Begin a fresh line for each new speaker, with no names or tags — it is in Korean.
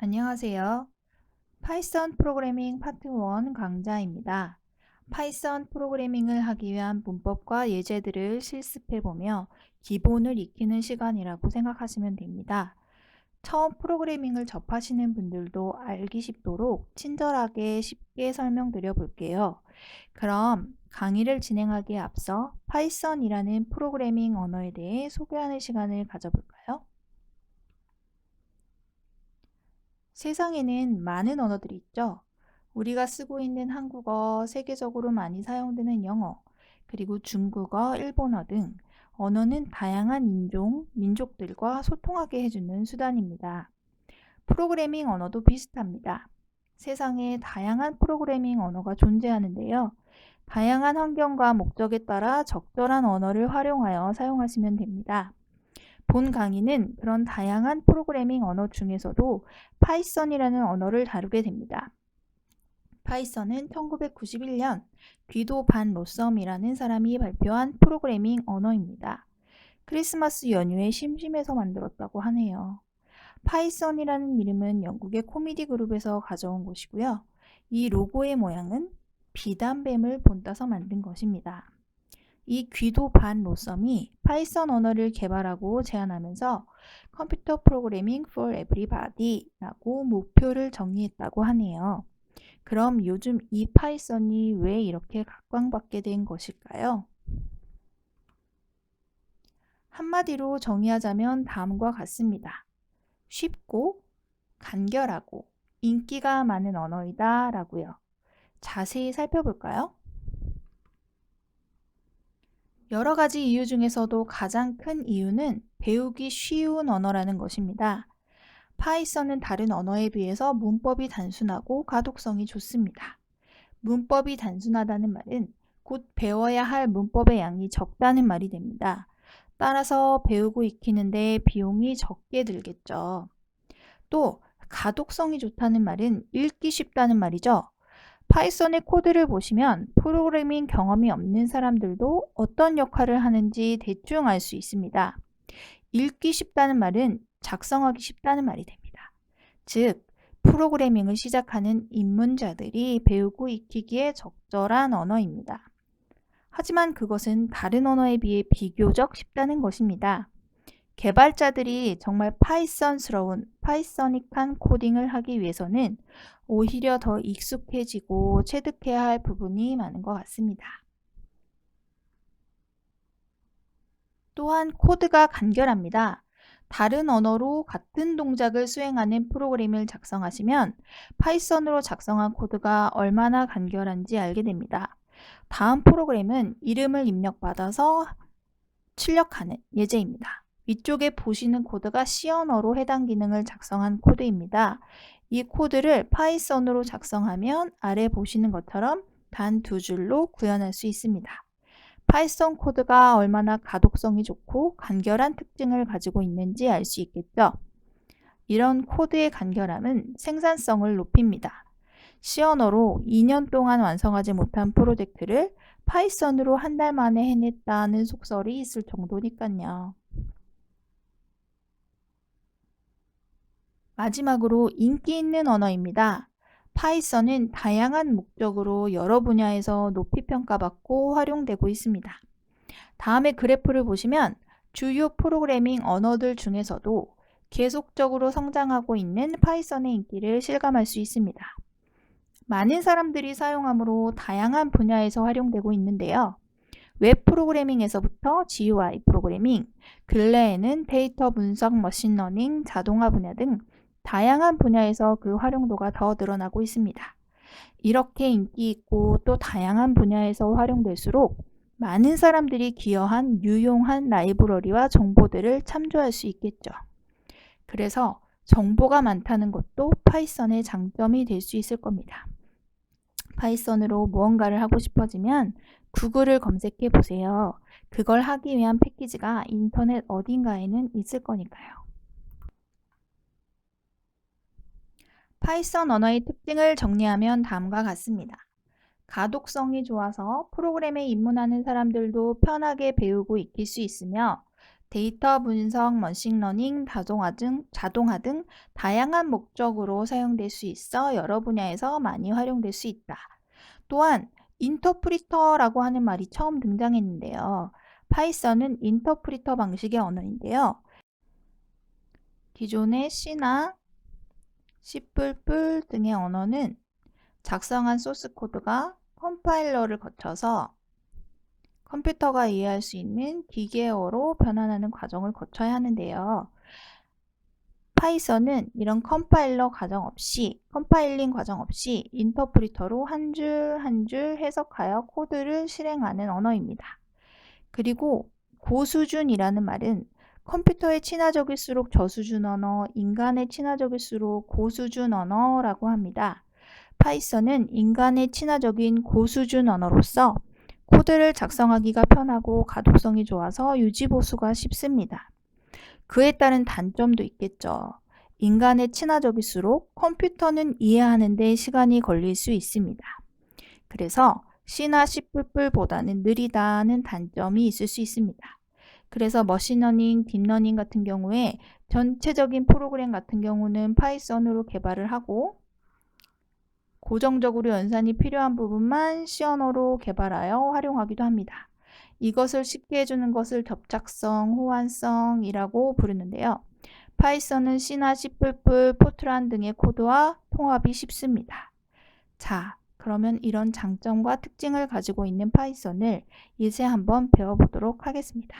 안녕하세요. 파이썬 프로그래밍 파트 1 강좌입니다. 파이썬 프로그래밍을 하기 위한 문법과 예제들을 실습해보며 기본을 익히는 시간이라고 생각하시면 됩니다. 처음 프로그래밍을 접하시는 분들도 알기 쉽도록 친절하게 쉽게 설명드려 볼게요. 그럼 강의를 진행하기에 앞서 파이썬이라는 프로그래밍 언어에 대해 소개하는 시간을 가져볼까요? 세상에는 많은 언어들이 있죠. 우리가 쓰고 있는 한국어, 세계적으로 많이 사용되는 영어, 그리고 중국어, 일본어 등 언어는 다양한 인종, 민족들과 소통하게 해주는 수단입니다. 프로그래밍 언어도 비슷합니다. 세상에 다양한 프로그래밍 언어가 존재하는데요. 다양한 환경과 목적에 따라 적절한 언어를 활용하여 사용하시면 됩니다. 본 강의는 그런 다양한 프로그래밍 언어 중에서도 파이썬이라는 언어를 다루게 됩니다. 파이썬은 1991년 귀도 반 로썸이라는 사람이 발표한 프로그래밍 언어입니다. 크리스마스 연휴에 심심해서 만들었다고 하네요. 파이썬이라는 이름은 영국의 코미디 그룹에서 가져온 것이고요. 이 로고의 모양은 비단뱀을 본따서 만든 것입니다. 이 귀도 반 로썸이 파이썬 언어를 개발하고 제안하면서 컴퓨터 프로그래밍 for everybody라고 목표를 정리했다고 하네요. 그럼 요즘 이 파이썬이 왜 이렇게 각광받게 된 것일까요? 한마디로 정의하자면 다음과 같습니다. 쉽고 간결하고 인기가 많은 언어이다 라고요. 자세히 살펴볼까요? 여러 가지 이유 중에서도 가장 큰 이유는 배우기 쉬운 언어라는 것입니다. 파이썬은 다른 언어에 비해서 문법이 단순하고 가독성이 좋습니다. 문법이 단순하다는 말은 곧 배워야 할 문법의 양이 적다는 말이 됩니다. 따라서 배우고 익히는데 비용이 적게 들겠죠. 또 가독성이 좋다는 말은 읽기 쉽다는 말이죠. 파이썬의 코드를 보시면 프로그래밍 경험이 없는 사람들도 어떤 역할을 하는지 대충 알 수 있습니다. 읽기 쉽다는 말은 작성하기 쉽다는 말이 됩니다. 즉, 프로그래밍을 시작하는 입문자들이 배우고 익히기에 적절한 언어입니다. 하지만 그것은 다른 언어에 비해 비교적 쉽다는 것입니다. 개발자들이 정말 파이썬스러운 파이서닉한 코딩을 하기 위해서는 오히려 더 익숙해지고 체득해야 할 부분이 많은 것 같습니다. 또한 코드가 간결합니다. 다른 언어로 같은 동작을 수행하는 프로그램을 작성하시면 파이썬으로 작성한 코드가 얼마나 간결한지 알게 됩니다. 다음 프로그램은 이름을 입력받아서 출력하는 예제입니다. 위쪽에 보시는 코드가 C 언어로 해당 기능을 작성한 코드입니다. 이 코드를 파이썬으로 작성하면 아래 보시는 것처럼 단 두 줄로 구현할 수 있습니다. 파이썬 코드가 얼마나 가독성이 좋고 간결한 특징을 가지고 있는지 알 수 있겠죠. 이런 코드의 간결함은 생산성을 높입니다. C 언어로 2년 동안 완성하지 못한 프로젝트를 파이썬으로 한 달 만에 해냈다는 속설이 있을 정도니까요. 마지막으로 인기 있는 언어입니다. 파이썬은 다양한 목적으로 여러 분야에서 높이 평가받고 활용되고 있습니다. 다음의 그래프를 보시면 주요 프로그래밍 언어들 중에서도 계속적으로 성장하고 있는 파이썬의 인기를 실감할 수 있습니다. 많은 사람들이 사용하므로 다양한 분야에서 활용되고 있는데요. 웹 프로그래밍에서부터 GUI 프로그래밍, 근래에는 데이터 분석, 머신러닝, 자동화 분야 등 다양한 분야에서 그 활용도가 더 늘어나고 있습니다. 이렇게 인기 있고 또 다양한 분야에서 활용될수록 많은 사람들이 기여한 유용한 라이브러리와 정보들을 참조할 수 있겠죠. 그래서 정보가 많다는 것도 파이썬의 장점이 될 수 있을 겁니다. 파이썬으로 무언가를 하고 싶어지면 구글을 검색해 보세요. 그걸 하기 위한 패키지가 인터넷 어딘가에는 있을 거니까요. 파이썬 언어의 특징을 정리하면 다음과 같습니다. 가독성이 좋아서 프로그램에 입문하는 사람들도 편하게 배우고 익힐 수 있으며 데이터 분석, 머신러닝, 자동화 등 다양한 목적으로 사용될 수 있어 여러 분야에서 많이 활용될 수 있다. 또한 인터프리터라고 하는 말이 처음 등장했는데요. 파이썬은 인터프리터 방식의 언어인데요. 기존의 C나 C++ 등의 언어는 작성한 소스 코드가 컴파일러를 거쳐서 컴퓨터가 이해할 수 있는 기계어로 변환하는 과정을 거쳐야 하는데요. 파이썬은 이런 컴파일링 과정 없이 인터프리터로 한 줄 한 줄 해석하여 코드를 실행하는 언어입니다. 그리고 고수준이라는 말은 컴퓨터에 친화적일수록 저수준 언어, 인간에 친화적일수록 고수준 언어라고 합니다. 파이썬은 인간에 친화적인 고수준 언어로서 코드를 작성하기가 편하고 가독성이 좋아서 유지보수가 쉽습니다. 그에 따른 단점도 있겠죠. 인간에 친화적일수록 컴퓨터는 이해하는 데 시간이 걸릴 수 있습니다. 그래서 C나 C++보다는 느리다는 단점이 있을 수 있습니다. 그래서 머신러닝, 딥러닝 같은 경우에 전체적인 프로그램 같은 경우는 파이썬으로 개발을 하고 고정적으로 연산이 필요한 부분만 C 언어로 개발하여 활용하기도 합니다. 이것을 쉽게 해주는 것을 접착성, 호환성이라고 부르는데요. 파이썬은 C나 C++, 포트란 등의 코드와 통합이 쉽습니다. 자, 그러면 이런 장점과 특징을 가지고 있는 파이썬을 이제 한번 배워보도록 하겠습니다.